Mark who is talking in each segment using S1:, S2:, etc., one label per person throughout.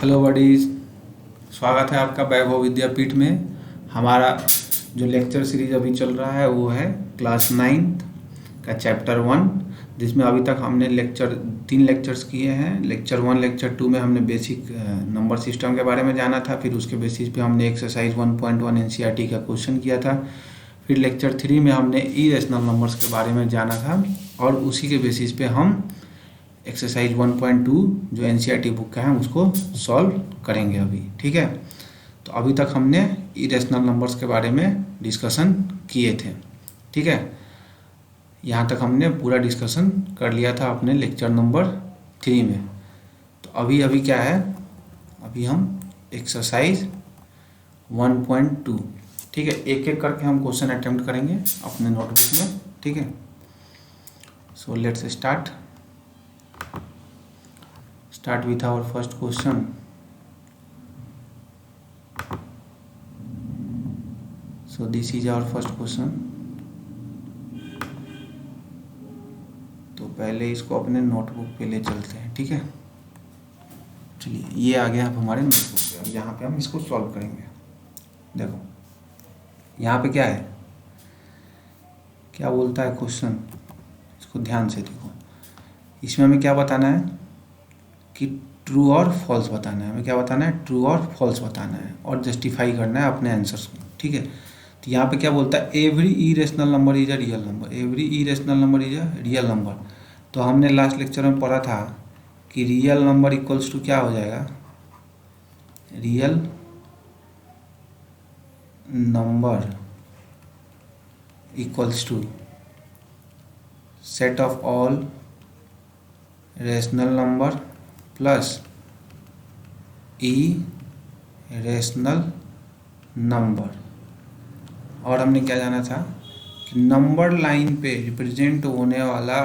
S1: Hello buddies, स्वागत है आपका वैभव विद्यापीठ में। हमारा जो लेक्चर सीरीज अभी चल रहा है वो है क्लास 9th का चैप्टर 1, जिसमें अभी तक हमने 3 लेक्चर्स किए हैं। लेक्चर 1 लेक्चर 2 में हमने बेसिक नंबर सिस्टम के बारे में जाना था। फिर उसके बेसिस पे हमने एक्सरसाइज 1.1 एनसीईआरटी का क्वेश्चन किया था। फिर लेक्चर 3 में हमने इरेशनल नंबर्स के बारे में जाना था और उसी के बेसिस पे हम एक्सरसाइज 1.2 जो एनसीईआरटी बुक का है उसको सॉल्व करेंगे अभी। ठीक है, तो अभी तक हमने इरेशनल नंबर्स के बारे में डिस्कशन किए थे। ठीक है, यहाँ तक हमने पूरा डिस्कशन कर लिया था अपने लेक्चर नंबर 3 में। तो अभी क्या है, अभी हम एक्सरसाइज 1.2, ठीक है, एक एक करके हम क्वेश्चन अटेम्प्ट करेंगे अपने नोटबुक में। ठीक है, so let's start with our first question. So this is our first question. तो पहले इसको अपने नोटबुक पे ले चलते हैं। ठीक है, चलिए ये आ गया अब हमारे नोटबुक पे। अब यहाँ पे हम इसको सॉल्व करेंगे। देखो यहाँ पे क्या है, क्या बोलता है क्वेश्चन, इसको ध्यान से देखो। इसमें हमें क्या बताना है कि ट्रू और फॉल्स बताना है। हमें क्या बताना है, ट्रू और फॉल्स बताना है और जस्टिफाई करना है अपने आंसर्स को। ठीक है, तो यहाँ पे क्या बोलता है, every irrational number is a real number. Every irrational number is a real number. तो हमने लास्ट लेक्चर में पढ़ा था कि रियल नंबर इक्वल्स टू क्या हो जाएगा, real number equals to set of all rational number plus irrational number. और हमने क्या जाना था कि नंबर लाइन पे रिप्रेजेंट होने वाला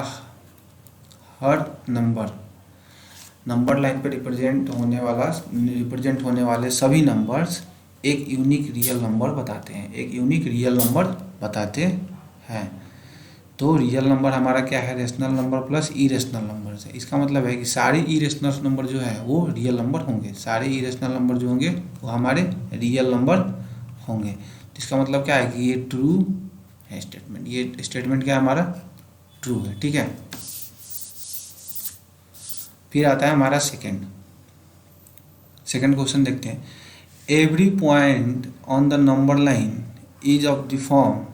S1: हर नंबर, नंबर लाइन पे रिप्रेजेंट होने वाले सभी नंबर्स एक यूनिक रियल नंबर बताते हैं, एक यूनिक रियल नंबर बताते हैं। तो रियल नंबर हमारा क्या है, rational number plus irrational number है। इसका मतलब है कि सारे इरेशनल नंबर जो है वो रियल नंबर होंगे, सारे इरेशनल नंबर जो होंगे वो हमारे रियल नंबर होंगे। तो इसका मतलब क्या है कि ये ट्रू है स्टेटमेंट, ये स्टेटमेंट क्या है हमारा, ट्रू है। ठीक है, फिर आता है हमारा सेकंड क्वेश्चन, देखते हैं। Every point on the number line is of the form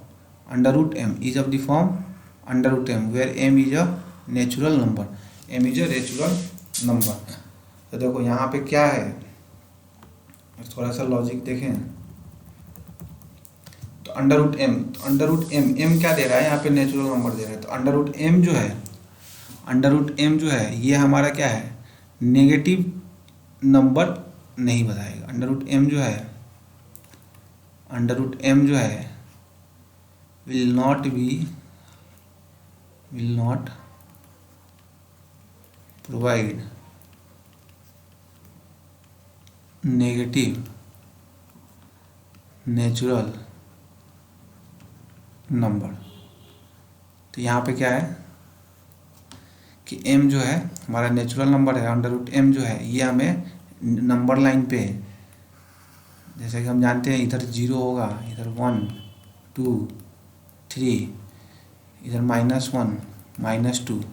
S1: √m, is of the form √m where m is a natural number, m is a natural number. तो देखो यहाँ पे क्या है, थोड़ा सा लॉजिक देखें। तो √m m क्या दे रहा है यहाँ पे, नेचुरल नंबर दे रहा है। तो √m जो है ये हमारा क्या है, नेगेटिव नंबर नहीं बताएगा। √m जो है will not provide negative natural number. तो यहाँ पे क्या है कि m जो है हमारा नेचुरल नंबर है, √m जो है ये हमें नंबर लाइन पे, जैसे कि हम जानते हैं इधर 0 होगा, इधर 1 2 3, इधर -1 -2।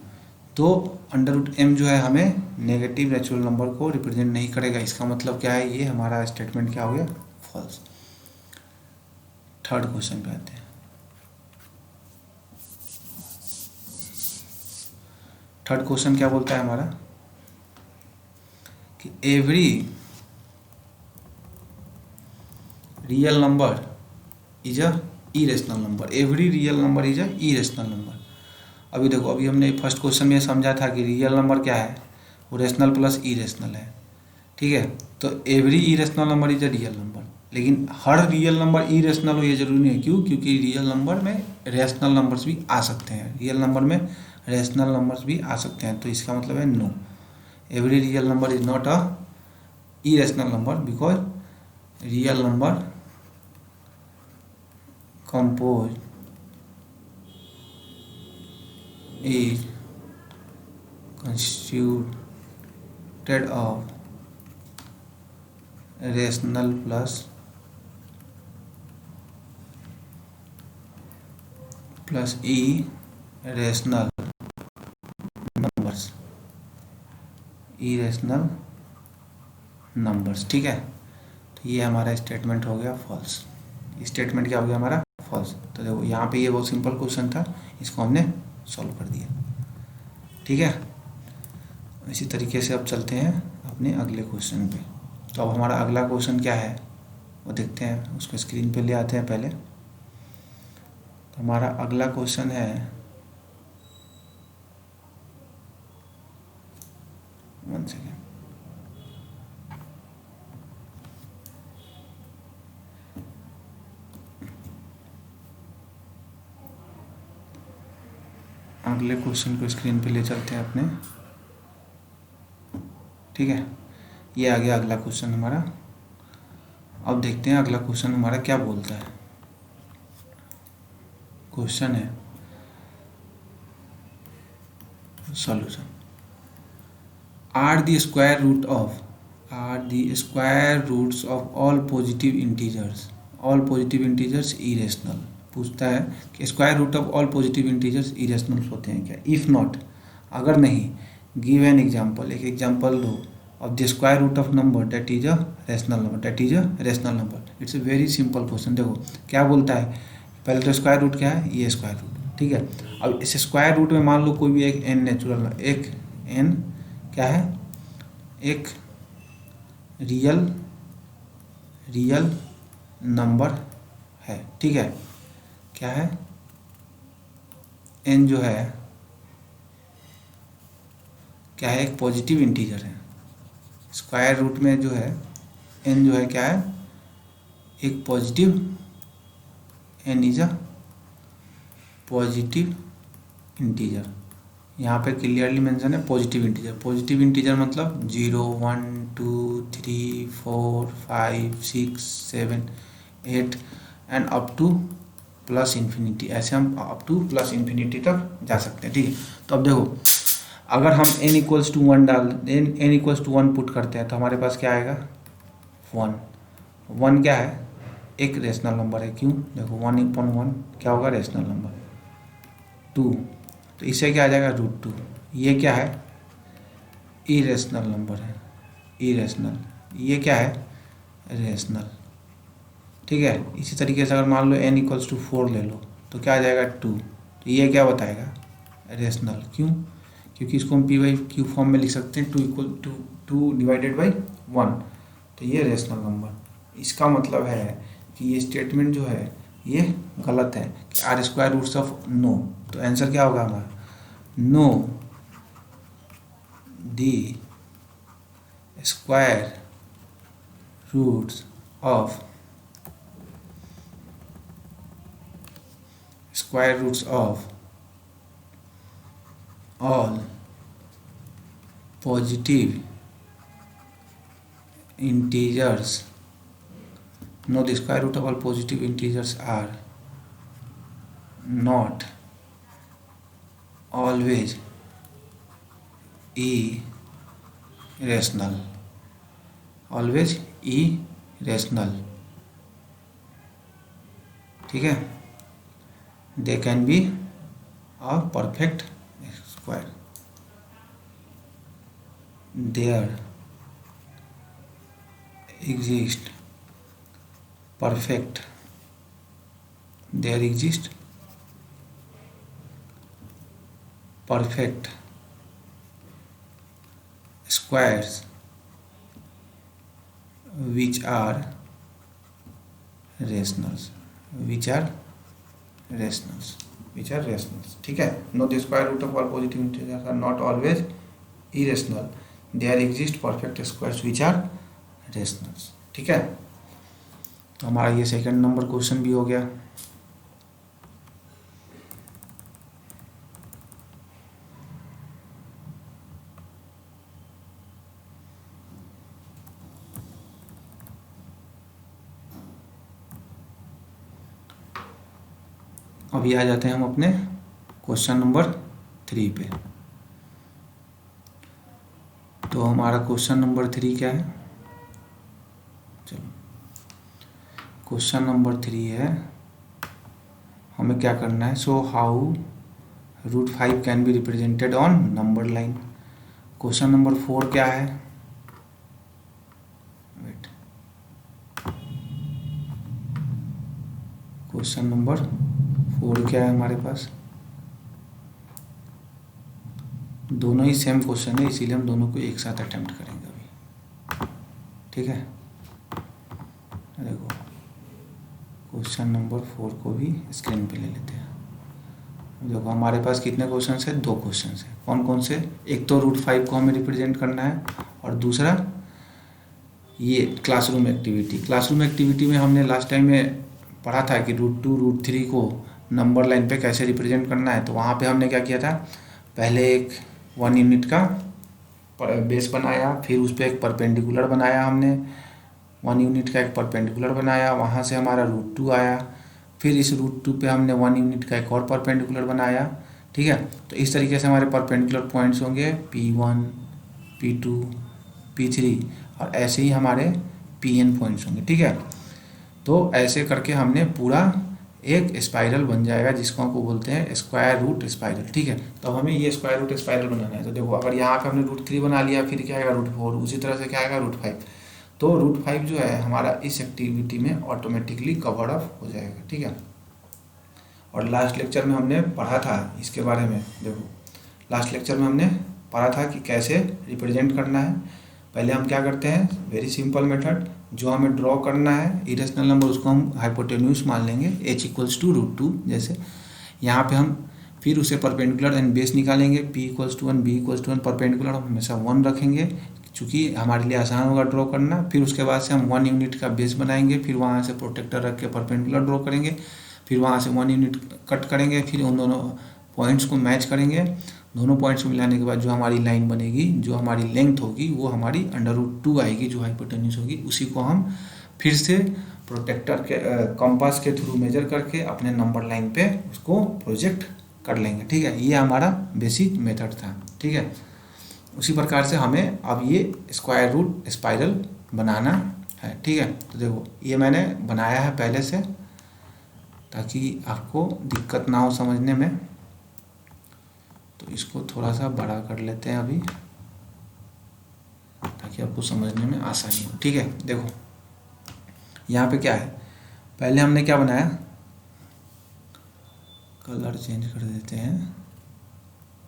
S1: तो √m जो है हमें नेगेटिव नेचुरल नंबर को रिप्रेजेंट नहीं करेगा। इसका मतलब क्या है, ये हमारा स्टेटमेंट क्या हो गया, फॉल्स। थर्ड क्वेश्चन पे आते हैं। थर्ड क्वेश्चन क्या बोलता है हमारा कि every real number is a irrational number. Every real number is a irrational number. अभी देखो, अभी हमने फर्स्ट क्वेश्चन में समझा था कि रियल नंबर क्या है, वो रेशनल प्लस इरेशनल है। ठीक है, तो every irrational number is a real number, लेकिन हर रियल नंबर इरेशनल हो ये जरूरी नहीं है। क्यों? क्योंकि रियल नंबर में रेशनल नंबर्स भी आ सकते हैं, रियल नंबर में रेशनल नंबर्स भी आ सकते हैं। तो इसका मतलब है no, every real number is not a irrational number because real number composed is constituted of rational plus irrational numbers, irrational numbers. ठीक है, तो ये हमारा स्टेटमेंट हो गया फॉल्स। स्टेटमेंट क्या हो गया हमारा? फॉल्स। तो देखो यहाँ पे ये बहुत सिंपल क्वेश्चन था, इसको हमने सॉल्व कर दिया। ठीक है, इसी तरीके से अब चलते हैं अपने अगले क्वेश्चन पे। तो अब हमारा अगला क्वेश्चन क्या है वो देखते हैं, उसको स्क्रीन पे ले आते हैं पहले। तो हमारा अगला क्वेश्चन है, वन सेकेंड, अगले क्वेश्चन को स्क्रीन पे ले चलते हैं अपने। ठीक है, ये आ गया अगला क्वेश्चन हमारा। अब देखते हैं अगला क्वेश्चन हमारा क्या बोलता है। क्वेश्चन है solution. Are the square roots of all positive integers, all positive integers irrational. पूछता है कि square root of all positive integers irrational होते हैं क्या? इफ नॉट, अगर नहीं, गिव एन एग्जाम्पल, एक एग्जाम्पल दो, of the square root of number that is a rational number, that is a rational number. It's a very simple question. देखो क्या बोलता है, पहले तो स्क्वायर रूट क्या है? ये स्क्वायर रूट। ठीक है, अब इस स्क्वायर रूट में मान लो कोई भी एक एन नेचुरल, एक एन क्या है? एक रियल नंबर है। ठीक है, क्या है? एन जो है क्या है? एक पॉजिटिव इंटीजर है। स्क्वायर रूट में जो है एन जो है क्या है? एक positive, n is a positive integer. यहाँ पे क्लियरली मेंशन है पॉजिटिव इंटीजर। पॉजिटिव इंटीजर मतलब 0 1 2 3 4 5 6 7 8 and up two plus infinity. ऐसे हम अप टू प्लस इन्फिनिटी तक जा सकते हैं। ठीक है, तो अब देखो अगर हम n इक्वल्स टू 1 डाल n इक्वल्स टू 1 पुट करते हैं तो हमारे पास क्या आएगा? 1। 1 क्या है? एक रेशनल नंबर है। क्यों? देखो 1/1 क्या होगा? Rational number. 2 तो इससे क्या आ जाएगा? √2। ये क्या है? इरेशनल नंबर है, इरेशनल। ये क्या है? रेशनल। ठीक है, इसी तरीके से अगर मान लो n इक्वल्स टू 4 ले लो तो क्या आ जाएगा? 2। तो ये क्या बताएगा? रेशनल। क्यों? क्योंकि इसको हम p/q फॉर्म में लिख सकते हैं, 2 डिवाइडेड बाई 1। तो ये रेशनल नंबर। इसका मतलब है कि ये स्टेटमेंट जो है ये गलत है कि are square roots of no. तो आंसर क्या होगा हमारा? No the square roots of all positive integers, no, the square root of all positive integers are not always irrational, always irrational। ठीक है, they can be a perfect square, there exist perfect squares which are rationals, ठीक है। No the square root of all positive integers are not always irrational, there exist perfect squares which are rationals. ठीक है, तो हमारा ये second number question भी हो गया। अभी आ जाते हैं हम अपने क्वेश्चन नंबर 3 पे। तो हमारा क्वेश्चन नंबर 3 क्या है? क्वेश्चन नंबर 3 है, हमें क्या करना है, so how √5 can be represented on number line. Question number 4 क्या है, वेट, क्वेश्चन नंबर 4 क्या है हमारे पास, दोनों ही सेम क्वेश्चन है, इसीलिए हम दोनों को एक साथ अटेम्प्ट करेंगे अभी, ठीक है। देखो क्वेश्चन नंबर 4 को भी स्क्रीन पे ले लेते हैं। देखो हमारे पास कितने क्वेश्चन है, 2 क्वेश्चन है। कौन कौन से, एक तो √5 को हमें रिप्रेजेंट करना है, और दूसरा ये क्लासरूम एक्टिविटी। क्लासरूम एक्टिविटी में हमने लास्ट टाइम में पढ़ा था कि √2 √3 को नंबर लाइन पे कैसे रिप्रेजेंट करना है। तो वहाँ पे हमने क्या किया था, पहले एक 1 यूनिट का बेस बनाया, फिर उस पर एक परपेंडिकुलर बनाया, हमने 1 यूनिट का एक परपेंडिकुलर बनाया, वहाँ से हमारा √2 आया, फिर इस √2 पे हमने 1 यूनिट का एक और परपेंडिकुलर बनाया, ठीक है। तो इस तरीके से हमारे परपेंडिकुलर पॉइंट्स होंगे P1 P2 P3, और ऐसे ही हमारे Pn पॉइंट्स होंगे, ठीक है। तो ऐसे करके हमने पूरा एक स्पाइरल बन जाएगा, जिसको हमको बोलते हैं स्क्वायर रूट स्पाइरल, ठीक है। तो हमें ये स्क्वायर रूट स्पाइरल बनाना है। तो देखो अगर यहाँ पे हमने √3 बना लिया, फिर क्या आएगा √4, उसी तरह से क्या आएगा √5। तो √5 जो है हमारा इस एक्टिविटी में ऑटोमेटिकली कवर अप हो जाएगा, ठीक है। और लास्ट लेक्चर में हमने पढ़ा था इसके बारे में। देखो लास्ट लेक्चर में हमने पढ़ा था कि कैसे रिप्रेजेंट करना है। पहले हम क्या करते हैं, वेरी सिंपल मेथड, जो हमें ड्रॉ करना है इरेशनल नंबर, उसको हम हाइपोटेन्यूज मान लेंगे, h = √2 जैसे। यहाँ पे हम फिर उसे परपेंडिकुलर एंड बेस निकालेंगे, p = 1 b = 1, परपेंडिकुलर हम हमेशा 1 रखेंगे, चूँकि हमारे लिए आसान होगा ड्रॉ करना। फिर उसके बाद से हम 1 यूनिट का बेस बनाएंगे, फिर वहाँ से प्रोटेक्टर रख के परपेंडिकुलर ड्रॉ करेंगे, फिर वहाँ से 1 यूनिट कट करेंगे, फिर उन दोनों पॉइंट्स को मैच करेंगे। दोनों पॉइंट्स को मिलाने के बाद जो हमारी लाइन बनेगी, जो हमारी लेंथ होगी, वो हमारी √2 आएगी, जो हाइपोटेन्यूज होगी। उसी को हम फिर से प्रोटेक्टर के कंपास के थ्रू मेजर करके अपने नंबर लाइन पे उसको प्रोजेक्ट कर लेंगे, ठीक है। ये हमारा बेसिक मेथड था, ठीक है। उसी प्रकार से हमें अब ये स्क्वायर रूट स्पाइरल बनाना है, ठीक है। तो देखो ये मैंने बनाया है पहले से, ताकि आपको दिक्कत ना हो समझने में। तो इसको थोड़ा सा बड़ा कर लेते हैं अभी, ताकि आपको समझने में आसानी हो, ठीक है। देखो यहाँ पे क्या है, पहले हमने क्या बनाया, कलर चेंज कर देते हैं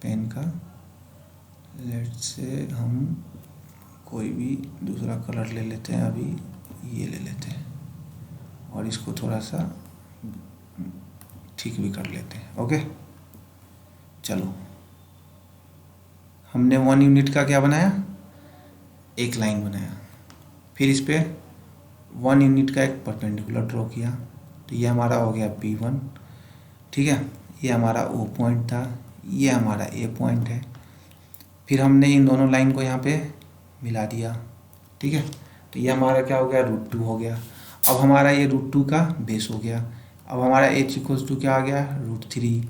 S1: पेन का, लेट्स से हम कोई भी दूसरा कलर ले लेते हैं, अभी ये ले लेते हैं, और इसको थोड़ा सा ठीक भी कर लेते हैं, ओके। चलो हमने 1 यूनिट का क्या बनाया, एक लाइन बनाया, फिर इस पे 1 यूनिट का एक परपेंडिकुलर ड्रॉ किया। तो ये हमारा हो गया P1, ठीक है। ये हमारा O पॉइंट था, ये हमारा A पॉइंट है। फिर हमने इन दोनों लाइन को यहाँ पे मिला दिया, ठीक है। तो ये हमारा क्या हो गया, √2 हो गया। अब हमारा ये √2 का बेस हो गया। अब हमारा h = क्या आ गया, √3,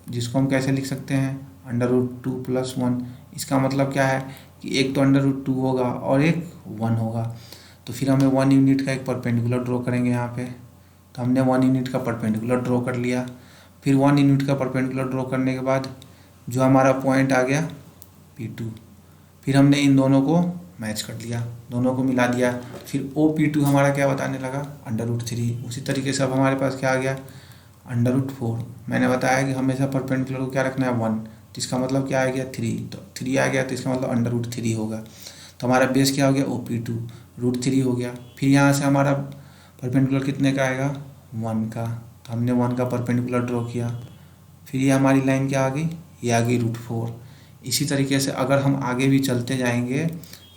S1: जिसको हम कैसे लिख सकते हैं, √2 + 1। इसका मतलब क्या है कि एक तो √2 होगा और एक 1 होगा। तो फिर हमें 1 यूनिट का एक परपेंडिकुलर ड्रॉ करेंगे यहाँ पे। तो हमने 1 यूनिट का परपेंडिकुलर ड्रॉ कर लिया। फिर 1 यूनिट का परपेंडिकुलर ड्रॉ करने के बाद जो हमारा पॉइंट आ गया P2, फिर हमने इन दोनों को मैच कर लिया, दोनों को मिला दिया। फिर OP2 हमारा क्या बताने लगा, √3। उसी तरीके से अब हमारे पास क्या आ गया, √4। मैंने बताया कि हमेशा परपेंडिकुलर को क्या रखना है, 1, तो इसका मतलब क्या आ गया, 3। तो 3 आ गया, तो इसका मतलब √3 होगा। तो हमारा बेस क्या हो गया, OP2, √3 हो गया। फिर यहाँ से हमारा परपेंडिकुलर कितने का आएगा, 1 का। तो हमने 1 का परपेंडिकुलर ड्रॉ किया। फिर ये हमारी लाइन क्या आ गई, ये आ गई √4। इसी तरीके से अगर हम आगे भी चलते जाएंगे,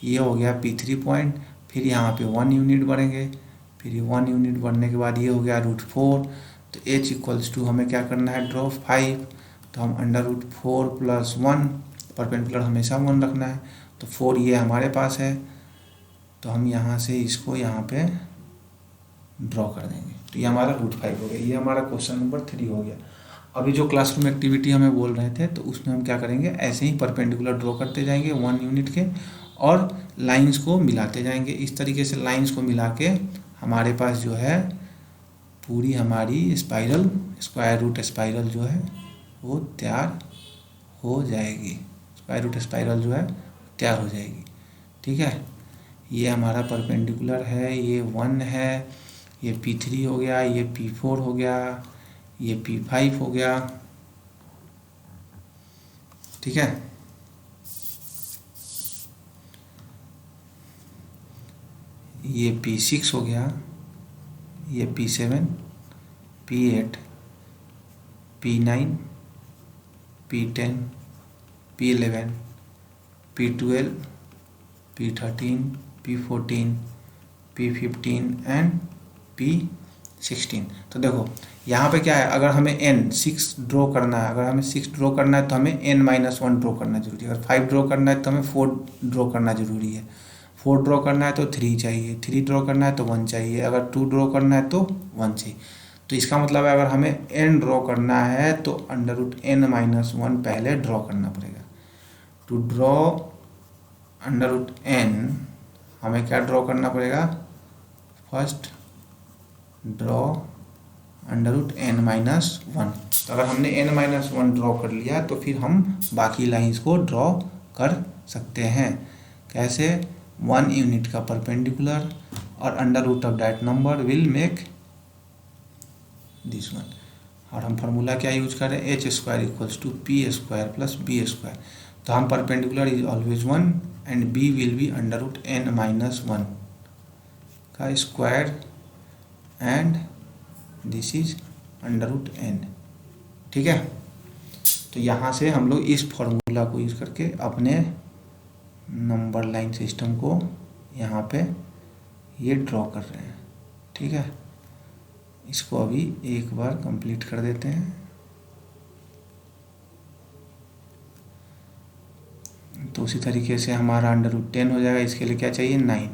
S1: ये हो गया P3 पॉइंट, फिर यहाँ पे 1 यूनिट बढ़ेंगे, फिर ये 1 यूनिट बढ़ने के बाद ये हो गया √4। तो h = हमें क्या करना है, ड्रॉ 5। तो हम √4 + 1, परपेंडिकुलर हमेशा 1 रखना है। तो 4 ये हमारे पास है, तो हम यहाँ से इसको यहाँ पे ड्रॉ कर देंगे। तो ये हमारा √5 हो गया। ये हमारा क्वेश्चन नंबर 3 हो गया। अभी जो क्लासरूम एक्टिविटी हमें बोल रहे थे, तो उसमें हम क्या करेंगे, ऐसे ही परपेंडिकुलर ड्रॉ करते जाएंगे 1 यूनिट के, और लाइंस को मिलाते जाएंगे। इस तरीके से लाइंस को मिला के हमारे पास जो है पूरी हमारी स्पाइरल स्क्वायर रूट स्पाइरल जो है वो तैयार हो जाएगी। स्क्वायर रूट स्पाइरल जो है तैयार हो जाएगी। ठीक है, ये हमारा परपेंडिकुलर है, ये 1 है, ये P3 हो गया, ये P4 हो गया, ये P5 हो गया। ठीक है, ये P6 हो गया, ये P7, P8, P9, P10, P11, P12, P13, P14, P15 and P16। तो देखो यहाँ पे क्या है, अगर हमें n6 ड्रॉ करना है, अगर हमें 6 ड्रॉ करना है तो हमें n-1 ड्रॉ करना जरूरी है। अगर 5 ड्रॉ करना है तो हमें 4 ड्रॉ करना जरूरी है। 4 ड्रॉ करना है तो 3 चाहिए, 3 ड्रॉ करना है तो 1 चाहिए, अगर 2 ड्रॉ करना है तो 1 चाहिए। तो इसका मतलब है अगर हमें n ड्रॉ करना है तो √n-1 पहले ड्रॉ करना पड़ेगा। टू ड्रॉ √n हमें क्या ड्रॉ करना पड़ेगा, फर्स्ट ड्रॉ √n-1। तो अगर हमने n-1 ड्रॉ कर लिया तो फिर हम बाकी लाइंस को ड्रॉ कर सकते हैं। कैसे, 1 यूनिट का परपेंडिकुलर और under root of that number will make this one. और हम फार्मूला क्या यूज कर रहे हैं, h² = p² + b²। तो हम perpendicular is always 1 and b will be √n-1 का square and this is √n। ठीक है, तो यहाँ से हम लोग इस फॉर्मूला को यूज करके अपने नंबर लाइन सिस्टम को यहाँ पे ये ड्रॉ कर रहे हैं। ठीक है, इसको अभी एक बार कंप्लीट कर देते हैं। तो उसी तरीके से हमारा √10 हो जाएगा। इसके लिए क्या चाहिए, 9।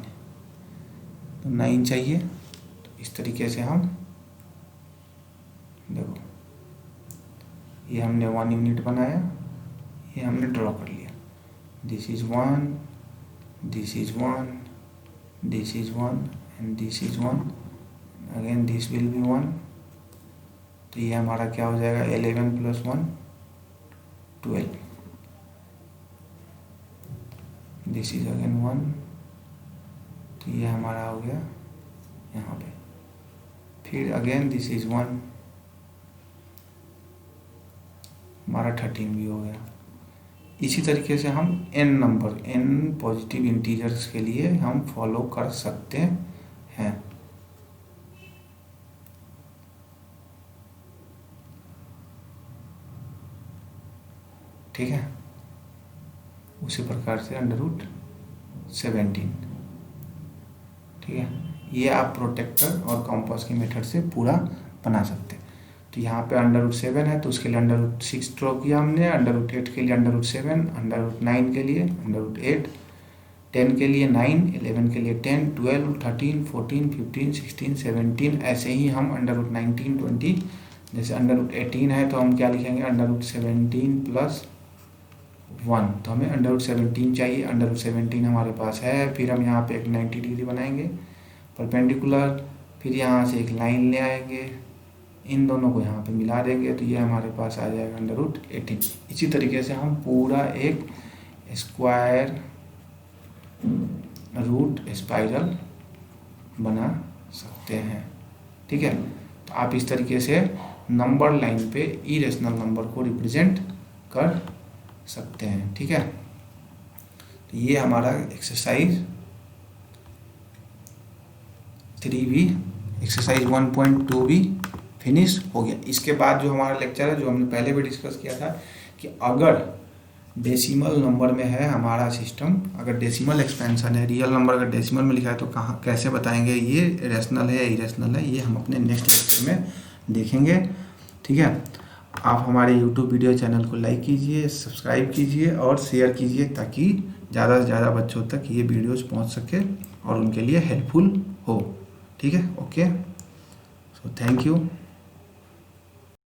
S1: तो 9 चाहिए। तो इस तरीके से हम देखो, ये हमने 1 यूनिट बनाया, ये हमने ड्रॉ कर लिया। This is 1, this is 1, this is 1 and this is 1, again this will be 1। तो ये हमारा क्या हो जाएगा, 11 + 1 12। This is again 1। तो ये हमारा हो गया यहाँ पे। फिर अगेन दिस इज 1, हमारा 13 भी हो गया। इसी तरीके से हम n पॉजिटिव इंटीजर्स के लिए हम फॉलो कर सकते हैं। ठीक है, उसी प्रकार से √17। ठीक है, ये आप प्रोटेक्टर और कॉम्पास की मेथड से पूरा बना सकते हैं। तो यहाँ पे √7 है तो उसके लिए √6 ड्रॉ किया हमने, √8 के लिए √7, √9 के लिए √8, 10 के लिए 9, 11 के लिए 10, 12, 13, 14, 15, 16, 17, ऐसे ही हम √19, 20, जैसे √18 है तो हम क्या लिखेंगे, √17 + 1। तो हमें √17 चाहिए, √17 हमारे पास है। फिर हम यहाँ पे एक 90 डिग्री बनाएंगे परपेंडिकुलर, फिर यहाँ से एक लाइन ले आएंगे, इन दोनों को यहाँ पे मिला देंगे तो ये हमारे पास आ जाएगा √18। इसी तरीके से हम पूरा एक स्क्वायर रूट स्पाइरल बना सकते हैं। ठीक है, तो आप इस तरीके से नंबर लाइन पे इरेशनल नंबर को रिप्रेजेंट कर सकते हैं। ठीक है, तो ये हमारा एक्सरसाइज 3 भी, एक्सरसाइज 1.2 भी फिनिश हो गया। इसके बाद जो हमारा लेक्चर है, जो हमने पहले भी डिस्कस किया था कि अगर डेसिमल नंबर में है हमारा सिस्टम, अगर डेसिमल एक्सपेंशन है, रियल नंबर अगर डेसिमल में लिखा है तो कहाँ कैसे बताएंगे ये रेशनल है या इरेशनल है, ये हम अपने नेक्स्ट लेक्चर में देखेंगे। ठीक है, आप हमारे YouTube वीडियो चैनल को लाइक कीजिए, सब्सक्राइब कीजिए और शेयर कीजिए ताकि ज़्यादा से ज़्यादा बच्चों तक ये वीडियोज़ पहुंच सके और उनके लिए हेल्पफुल हो। ठीक है, ओके, सो थैंक यू।